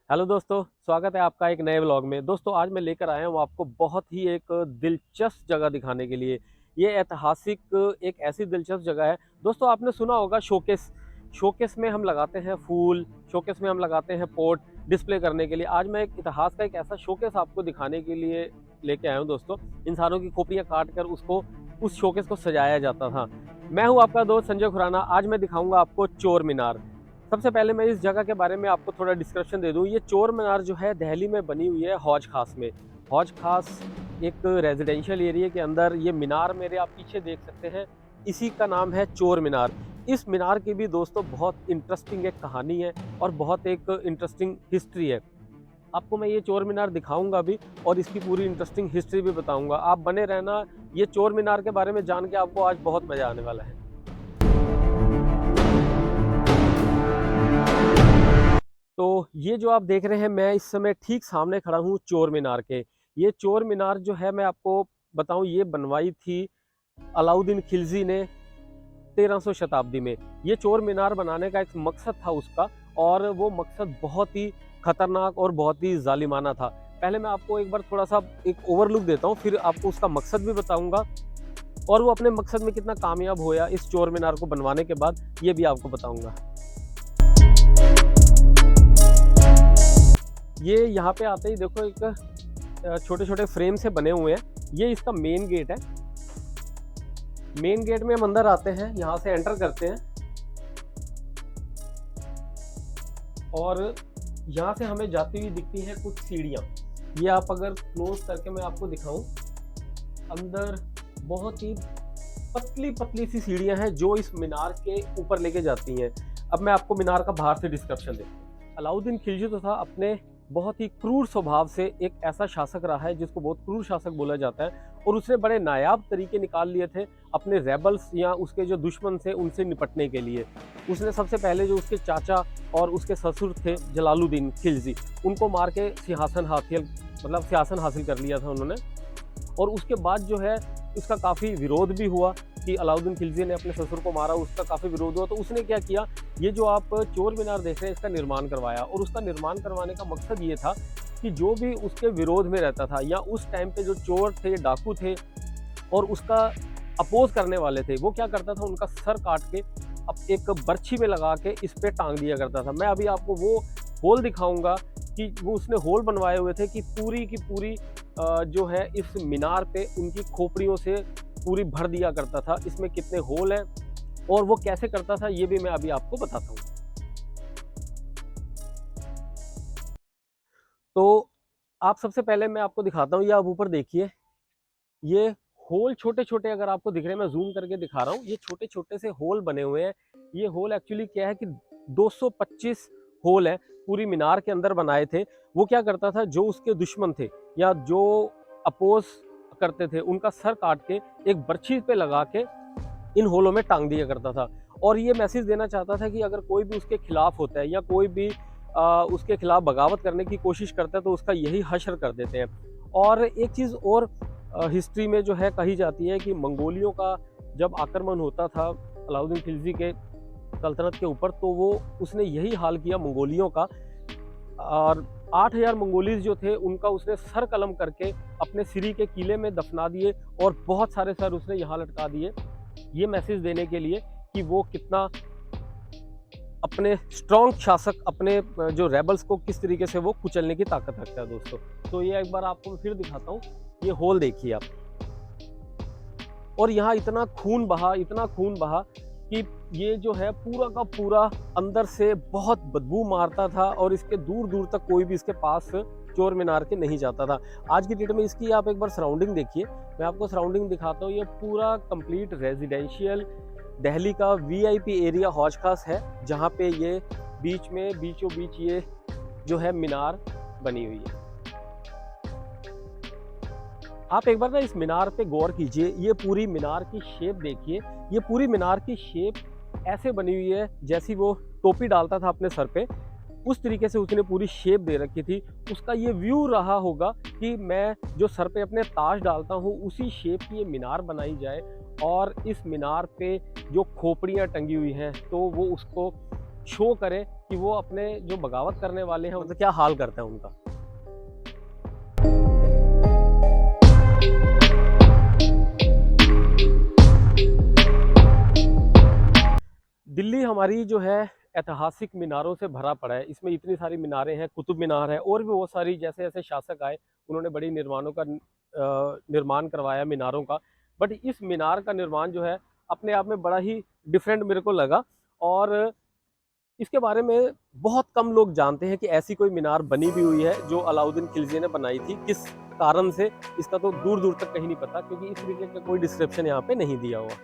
Hello दोस्तों, स्वागत है आपका एक नए व्लॉग में। दोस्तों आज मैं लेकर आया हूँ आपको बहुत ही एक दिलचस्प जगह दिखाने के लिए। ये ऐतिहासिक एक ऐसी दिलचस्प जगह है। दोस्तों आपने सुना होगा शोकेस। शोकेस में हम लगाते हैं फूल, शोकेस में हम लगाते हैं पॉट डिस्प्ले करने के लिए। आज मैं एक इतिहास का एक ऐसा शोकेस आपको दिखाने के लिए लेके आया हूँ दोस्तों। इंसानों की खोपड़ियाँ काट कर उसको उस शोकेस को सजाया जाता था। मैं हूँ आपका दोस्त संजय खुराना। आज मैं दिखाऊंगा आपको चोर मीनार। सबसे पहले मैं इस जगह के बारे में आपको थोड़ा डिस्क्रिप्शन दे दूं। ये चोर मीनार जो है दिल्ली में बनी हुई है हौज खास में। हौज खास एक रेजिडेंशियल एरिया के अंदर ये मीनार मेरे आप पीछे देख सकते हैं, इसी का नाम है चोर मीनार। इस मीनार की भी दोस्तों बहुत इंटरेस्टिंग एक कहानी है और बहुत एक इंटरेस्टिंग हिस्ट्री है। आपको मैं ये चोर मीनार दिखाऊंगा भी और इसकी पूरी इंटरेस्टिंग हिस्ट्री भी बताऊंगा। आप बने रहना, ये चोर मीनार के बारे में जान के आपको आज बहुत मजा आने वाला है। तो ये जो आप देख रहे हैं, मैं इस समय ठीक सामने खड़ा हूँ चोर मीनार के। ये चोर मीनार जो है मैं आपको बताऊं, ये बनवाई थी अलाउद्दीन खिलजी ने 1300 शताब्दी में। ये चोर मीनार बनाने का एक मकसद था उसका, और वो मकसद बहुत ही खतरनाक और बहुत ही जालिमाना था। पहले मैं आपको एक बार थोड़ा सा एक ओवरलुक देता हूँ, फिर आपको उसका मकसद भी बताऊंगा और वो अपने मकसद में कितना कामयाब होया इस चोर मीनार को बनवाने के बाद, ये भी आपको बताऊंगा। ये यहाँ पे आते ही देखो एक छोटे छोटे फ्रेम से बने हुए हैं। ये इसका मेन गेट है। मेन गेट में हम अंदर आते हैं, यहाँ से एंटर करते हैं और यहाँ से हमें जाती हुई दिखती हैं कुछ सीढ़ियाँ। ये आप अगर क्लोज करके मैं आपको दिखाऊं, अंदर बहुत ही पतली पतली सी सीढ़ियाँ हैं जो इस मीनार के ऊपर लेके जाती हैं। अब मैं आपको मीनार का बाहर से डिस्क्रिप्शन देता हूँ। अलाउद्दीन खिलजी तो था अपने बहुत ही क्रूर स्वभाव से एक ऐसा शासक रहा है जिसको बहुत क्रूर शासक बोला जाता है, और उसने बड़े नायाब तरीके निकाल लिए थे अपने रेबल्स या उसके जो दुश्मन थे उनसे निपटने के लिए। उसने सबसे पहले जो उसके चाचा और उसके ससुर थे जलालुद्दीन खिलजी, उनको मार के सिंहासन हासिल कर लिया था उन्होंने। और उसके बाद जो है उसका काफ़ी विरोध भी हुआ कि अलाउद्दीन खिलजी ने अपने ससुर को मारा, उसका काफ़ी विरोध हुआ। तो उसने क्या किया, ये जो आप चोर मीनार देख रहे हैं इसका निर्माण करवाया, और उसका निर्माण करवाने का मकसद ये था कि जो भी उसके विरोध में रहता था या उस टाइम पे जो चोर थे, डाकू थे और उसका अपोज करने वाले थे, वो क्या करता था, उनका सर काट के अब एक बर्छी में लगा के इस पे टांग दिया करता था। मैं अभी आपको वो होल दिखाऊंगा कि वो उसने होल बनवाए हुए थे कि पूरी की पूरी जो है इस मीनार पे उनकी खोपड़ियों से पूरी भर दिया करता था। इसमें कितने होल हैं और वो कैसे करता था ये भी मैं अभी आपको बताता हूँ। तो आप सबसे पहले मैं आपको दिखाता हूँ, ये आप ऊपर देखिए, ये होल छोटे छोटे अगर आपको दिख रहे हैं, मैं जूम करके दिखा रहा हूँ, ये छोटे छोटे से होल बने हुए हैं। ये होल एक्चुअली क्या है कि 225 होल है पूरी मीनार के अंदर बनाए थे। वो क्या करता था, जो उसके दुश्मन थे या जो अपोज करते थे उनका सर काट के एक बर्छी पे लगा के इन होलों में टांग दिया करता था। और ये मैसेज देना चाहता था कि अगर कोई भी उसके खिलाफ होता है या कोई भी उसके खिलाफ बगावत करने की कोशिश करता है तो उसका यही हश्र कर देते हैं। और एक चीज़ और हिस्ट्री में जो है कही जाती है कि मंगोलियों का जब आक्रमण होता था अलाउद्दीन खिलजी के सल्तनत के ऊपर, तो वो उसने यही हाल किया मंगोलियों का, और 8000 मंगोलीज जो थे उनका उसने सर कलम करके अपने सिरी के किले में दफना दिए, और बहुत सारे सर उसने यहाँ लटका दिए, ये मैसेज देने के लिए कि वो कितना अपने स्ट्रॉन्ग शासक, अपने जो रेबल्स को किस तरीके से वो कुचलने की ताकत रखता है दोस्तों। तो ये एक बार आपको मैं फिर दिखाता हूँ, ये होल देखिए आप, और यहाँ इतना खून बहा, इतना खून बहा कि ये जो है पूरा का पूरा अंदर से बहुत बदबू मारता था, और इसके दूर दूर तक कोई भी इसके पास चोर मीनार के नहीं जाता था। आज की डेट में इसकी आप एक बार सराउंडिंग देखिए, मैं आपको सराउंडिंग दिखाता हूँ। ये पूरा कंप्लीट रेजिडेंशियल दिल्ली का वीआईपी एरिया हौज खास है, जहाँ पे ये बीच में बीचों बीच ये जो है मीनार बनी हुई है। आप एक बार ना इस मीनार पे गौर कीजिए, ये पूरी मीनार की शेप देखिए। ये पूरी मीनार की शेप ऐसे बनी हुई है जैसी वो टोपी डालता था अपने सर पे, उस तरीके से उसने पूरी शेप दे रखी थी। उसका ये व्यू रहा होगा कि मैं जो सर पे अपने ताज डालता हूँ उसी शेप की ये मीनार बनाई जाए, और इस मीनार पे जो खोपड़ियाँ टंगी हुई हैं तो वो उसको शो करे कि वो अपने जो बगावत करने वाले हैं उनका क्या हाल करते हैं उनका। दिल्ली हमारी जो है ऐतिहासिक मीनारों से भरा पड़ा है। इसमें इतनी सारी मीनारें हैं, कुतुब मीनार है और भी बहुत सारी, जैसे जैसे शासक आए उन्होंने बड़ी निर्माणों का निर्माण करवाया मीनारों का। बट इस मीनार का निर्माण जो है अपने आप में बड़ा ही डिफरेंट मेरे को लगा, और इसके बारे में बहुत कम लोग जानते हैं कि ऐसी कोई मीनार बनी भी हुई है जो अलाउद्दीन खिलजी ने बनाई थी। किस कारण से, इसका तो दूर दूर तक कहीं नहीं पता, क्योंकि इस तरीके का कोई डिस्क्रिप्शन यहाँ पे नहीं दिया हुआ।